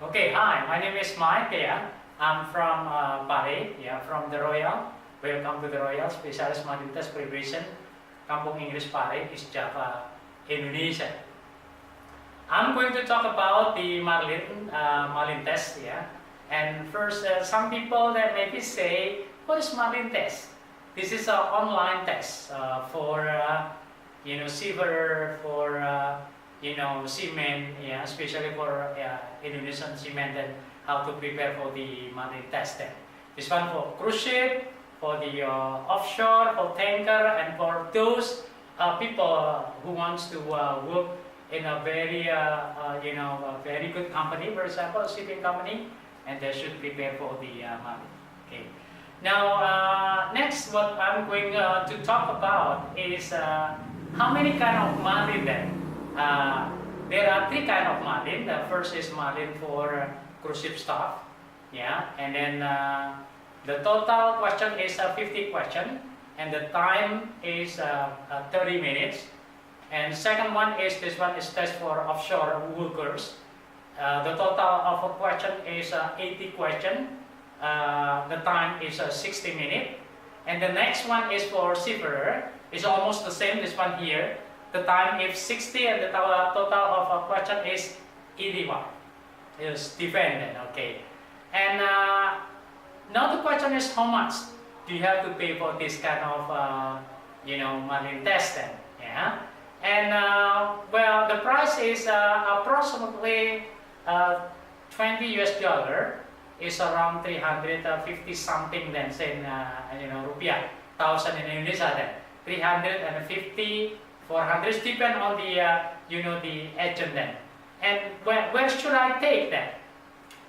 Okay, hi, my name is Mike. Yeah, I'm from Pare, yeah, from the Royal. Welcome to the Royal Specialist Marlin Test Preparation, Kampung Inggris Pare, East Java, Indonesia. I'm going to talk about the Marlin test. Yeah, and first, some people that maybe say, what is Marlin test? This is an online test for silver, for seamen, yeah, especially for Indonesian seamen, and how to prepare for the Marlin test. Then this one for cruise ship, for the offshore, for tanker, and for those people who wants to work in a very a very good company, for example, a shipping company, and they should prepare for the Marlin. Okay. Now, next, what I'm going to talk about is how many kind of Marlin then. There are three kind of Marlin. The first is Marlin for cruise ship staff, yeah, and then the total question is 50 question, and the time is 30 minutes. And second one is this one is test for offshore workers. The total of a question is 80 question. The time is 60 minutes. And the next one is for seafarer. It's almost the same. This one here. The time is 60 and the total of a question is 81. It's different, okay. And now the question is how much do you have to pay for this kind of Marlin test then? Yeah. And well, the price is approximately 20 US dollar. Is around 350 something then, say rupiah, 1,000 in Indonesia then, 350, 400, depend on the the agent then. And where should I take that?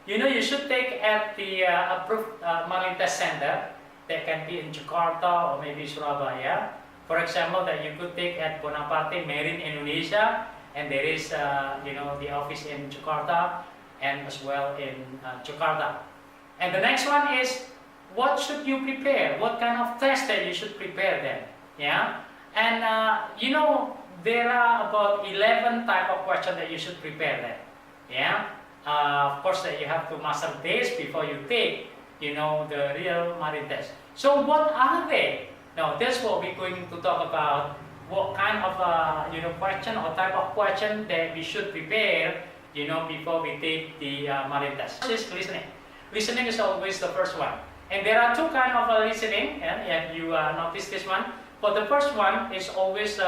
You should take at the approved Marlin test center. That can be in Jakarta or maybe Surabaya. For example, that you could take at Bonaparte Marine Indonesia, and there is the office in Jakarta and as well in Jakarta. And the next one is, what should you prepare? What kind of test that you should prepare then? Yeah, and there are about 11 type of questions that you should prepare then. Yeah, of course that you have to master this before you take the real Marlin test. So what are they? Now that's what we're going to talk about. What kind of question or type of question that we should prepare before we take the Marlin test. First is listening. Listening is always the first one. And there are two kinds of listening, and you notice this one. But the first one is always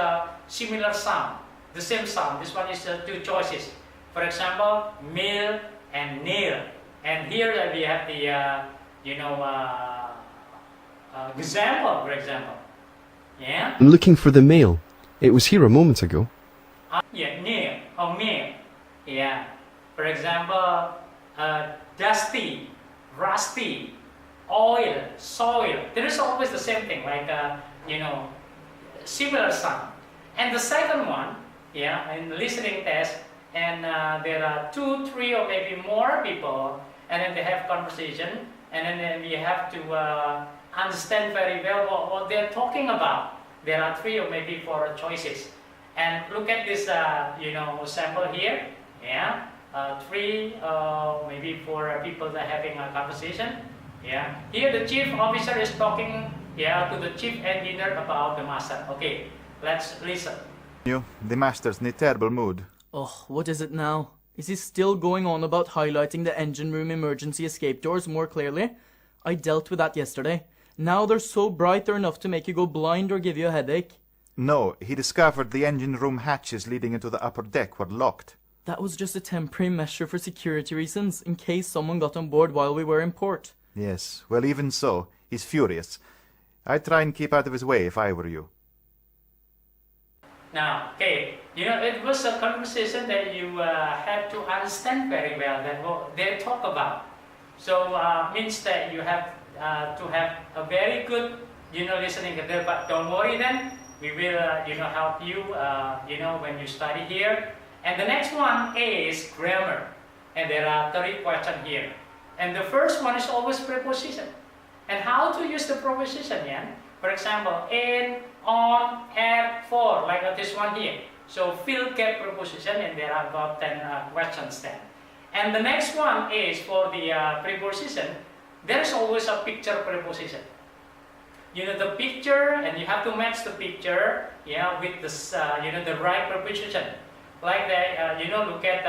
similar sound, the same sound. This one is two choices. For example, male and nail. And here we have the, example, for example. Yeah? I'm looking for the mail. It was here a moment ago. Yeah, nail or male. Yeah. For example, dusty, rusty, oil, soil. There is always the same thing, like similar sound. And the second one, yeah, in listening test, and there are 2, 3, or maybe more people, and then they have conversation, and then we have to understand very well what they're talking about. There are 3 or maybe 4 choices. And look at this, sample here. Yeah, 3, maybe 4 people that are having a conversation. Yeah, here the chief officer is talking, to the chief engineer about the master. Okay, let's listen. The master's in a terrible mood. Oh, what is it now? Is he still going on about highlighting the engine room emergency escape doors more clearly? I dealt with that yesterday. Now they're so bright they're enough to make you go blind or give you a headache. No, he discovered the engine room hatches leading into the upper deck were locked. That was just a temporary measure for security reasons, in case someone got on board while we were in port. Yes, well, even so, he's furious. I'd try and keep out of his way if I were you. Now, okay, it was a conversation that you had to understand very well that what they talk about. So means that you have to have a very good, listening. But don't worry, then we will, help you, when you study here. And the next one is grammar, and there are 30 questions here. And the first one is always preposition, and how to use the preposition. Yeah, for example, in, on, at, for, like this one here. So fill gap preposition, and there are about 10 questions then. And the next one is for the preposition. There is always a picture preposition. You know the picture, and you have to match the picture, yeah, with the the right preposition. Like that, look at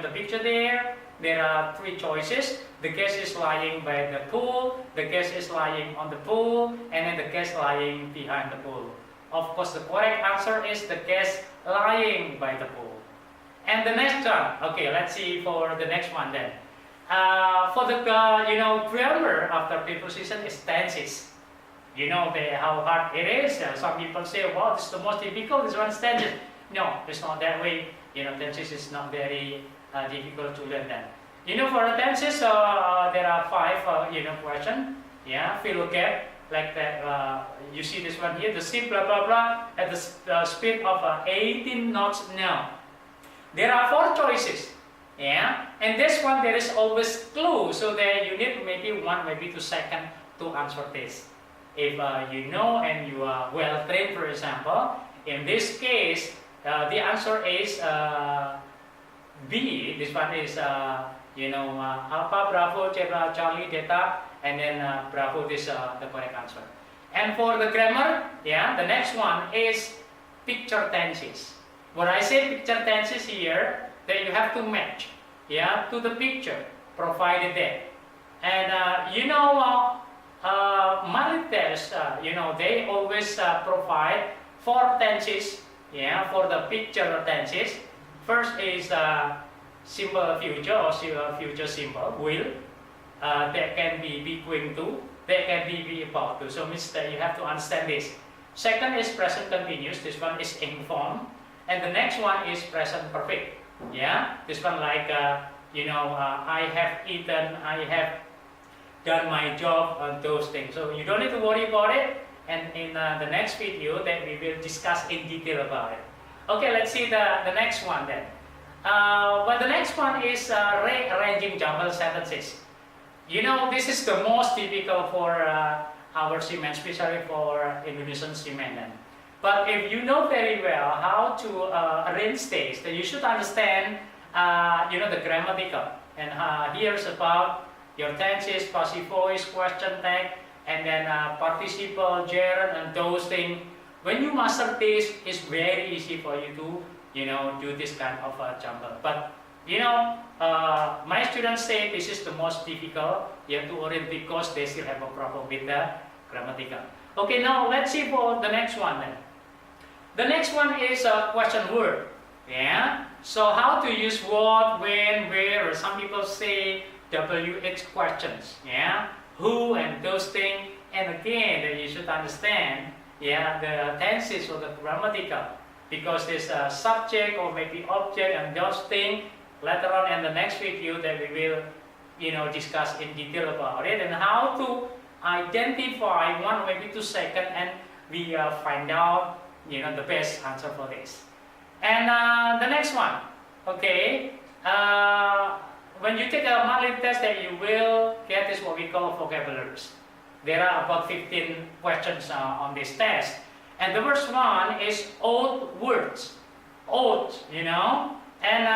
the picture there. There are three choices. The guest is lying by the pool. The guest is lying on the pool, and then the guest lying behind the pool. Of course, the correct answer is the guest lying by the pool. And the next one, okay, let's see for the next one then. For the grammar after preposition is tenses. You know how hard it is. Some people say, "Wow, this is the most difficult. This one is tenses." No, it's not that way. Tenses is not very difficult to learn. Then, for the tenses, there are 5 questions. Yeah, fill a gap like that. You see this one here. The ship, blah blah blah, at the speed of 18 knots now. There are 4 choices. Yeah, and this one there is always clue, so that you need maybe 1, maybe 2 seconds to answer this. If you know and you are well trained, for example, in this case, the answer is B. This one is Alpha, Bravo, Charlie, Delta, and then Bravo. This the correct answer. And for the grammar, yeah, the next one is picture tenses. What I say picture tenses here, that you have to match, yeah, to the picture provided there. And Marlin Test, they always provide 4 tenses, yeah, for the picture tenses. First is simple future or future simple, will. That can be going to, that can be about to. So means that you have to understand this. Second is present continuous. This one is informed. And the next one is present perfect. Yeah, this one like I have eaten, I have done my job on those things. So you don't need to worry about it. And in the next video, then we will discuss in detail about it. Okay, let's see the next one then. But the next one is rearranging jumbled sentences. This is the most difficult for our seamen, especially for Indonesian seamen. Then. But if you know very well how to arrange this, then you should understand, the grammatical. And here's about your tenses, passive voice, question tag, and then participle, gerund, and those things. When you master this, it's very easy for you to, do this kind of jumble. But, my students say this is the most difficult. You have to orient because they still have a problem with the grammatical. Okay, now let's see for the next one then. The next one is a question word. Yeah. So how to use what, when, where, or some people say WH questions. Yeah. Who and those things. And again, that you should understand. Yeah, the tenses or the grammatical, because there's a subject or maybe object and those things. Later on in the next video, that we will, discuss in detail about it and how to identify 1 maybe 2 seconds, and we find out the best answer for this. And the next one, okay, when you take a Marlin test, that you will get is what we call vocabularies. There are about 15 questions on this test, and the first one is old words. Old, and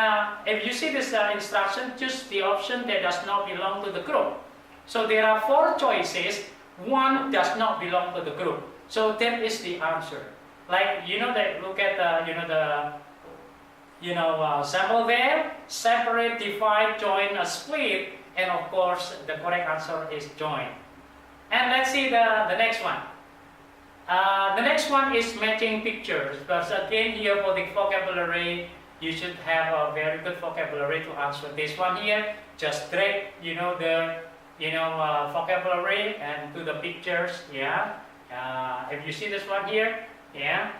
if you see this instruction, choose the option that does not belong to the group. So there are 4 choices. 1 does not belong to the group. So that is the answer. Like that. Look at sample there. Separate, divide, join, split, and of course the correct answer is join. And let's see the next one. The next one is matching pictures. But again, here for the vocabulary, you should have a very good vocabulary to answer this one here. Just drag, the vocabulary and to the pictures. Yeah. If you see this one here, yeah,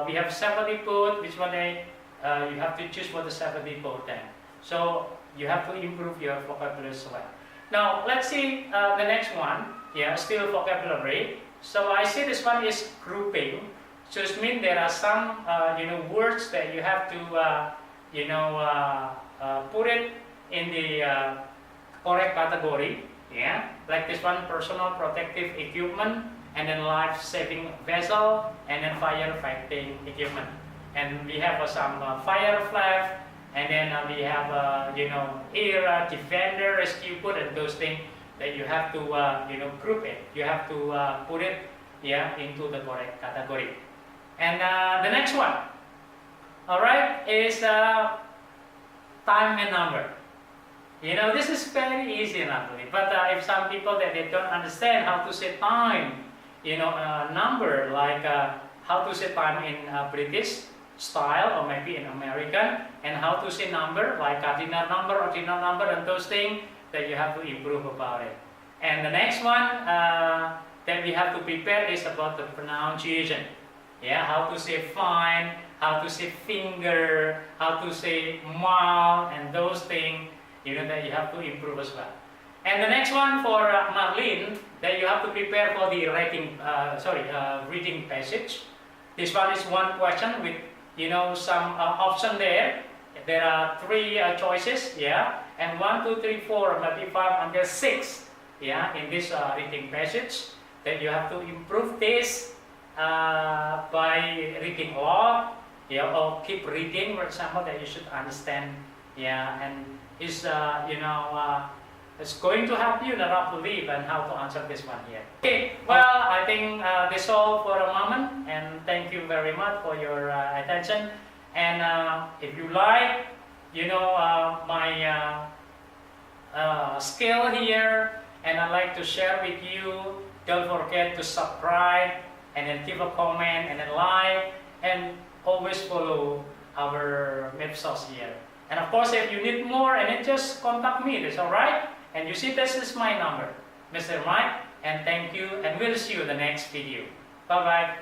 we have 70 put. Which one you have to choose for the 70 put then. So you have to improve your vocabulary as well. Now let's see the next one. Yeah, still vocabulary. So I see this one is grouping. So it means there are some words that you have to put it in the correct category. Yeah, like this one, personal protective equipment, and then life-saving vessel, and then firefighting equipment. And we have some fire flag, And then we have, here, defender, rescue, put, and those things that you have to, group it. You have to put it, into the correct category. And the next one, all right, is time and number. This is very easy actually. But if some people that they don't understand how to say time, number, like how to say time in British style or maybe in American, and how to say number like cardinal number, ordinal number, and those things that you have to improve about it. And the next one that we have to prepare is about the pronunciation. How to say fine, how to say finger, how to say mouth, and those things that you have to improve as well. And the next one for Marlin, that you have to prepare for the reading passage. This one is one question with some option there. There are 3 choices, and 1, 2, 3, 4, maybe 5 until 6, in this reading passage. That you have to improve this by reading a lot, or keep reading, for example, that you should understand, and is it's going to help you in a rough leave and how to answer this one here. Okay, well, I think that's all for a moment, and thank you very much for your attention. And if you like, my skill here, and I'd like to share with you, don't forget to subscribe, and then give a comment, and then like, and always follow our website here. And of course, if you need more, and then just contact me, that's alright? And you see, this is my number, Mr. Mike, and thank you, and we'll see you in the next video. Bye-bye.